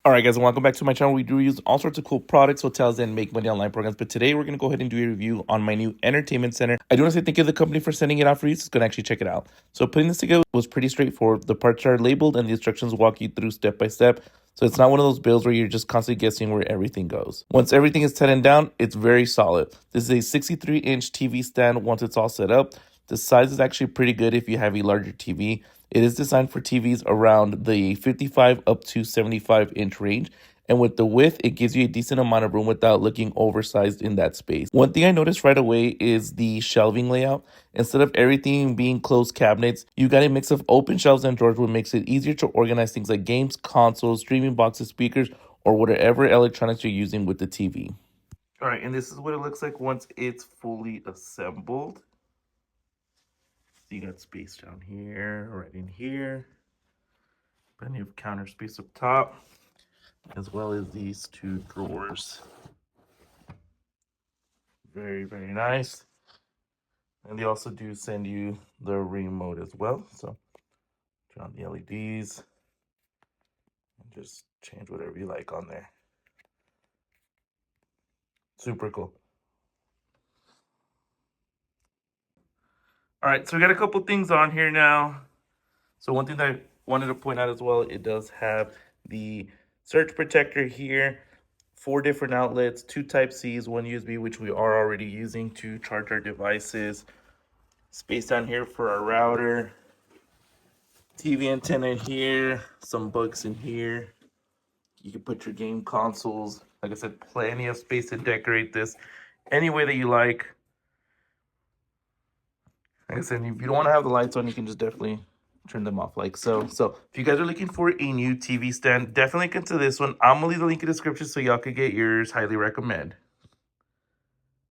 All right, guys, and welcome back to my channel. We do use all sorts of cool products, hotels, and make money online programs. But today we're going to go ahead and do a review on my new entertainment center. I do want to say thank you to the company for sending it out for you. So it's going to actually check it out. So putting this together was pretty straightforward. The parts are labeled and the instructions walk you through step by step. So it's not one of those builds where you're just constantly guessing where everything goes. Once everything is tented down, it's very solid. This is a 63-inch TV stand once it's all set up. The size is actually pretty good if you have a larger TV. It is designed for TVs around the 55 up to 75-inch range. And with the width, it gives you a decent amount of room without looking oversized in that space. One thing I noticed right away is the shelving layout. Instead of everything being closed cabinets, you got a mix of open shelves and drawers, which makes it easier to organize things like games, consoles, streaming boxes, speakers, or whatever electronics you're using with the TV. All right, and this is what it looks like once it's fully assembled. So you got space down here, right in here. Plenty of counter space up top, as well as these two drawers. Very, very nice. And they also do send you the remote as well. So turn on the LEDs and just change whatever you like on there. Super cool. All right, so we got a couple things on here now. So one thing that I wanted to point out as well, it does have the surge protector here. 4 different outlets, 2 Type-Cs, 1 USB, which we are already using to charge our devices. Space down here for our router. TV antenna here, some books in here. You can put your game consoles. Like I said, plenty of space to decorate this any way that you like. Like I said, if you don't want to have the lights on, you can just definitely turn them off like so. So if you guys are looking for a new TV stand, definitely consider this one. I'm gonna leave the link in the description so y'all could get yours. Highly recommend.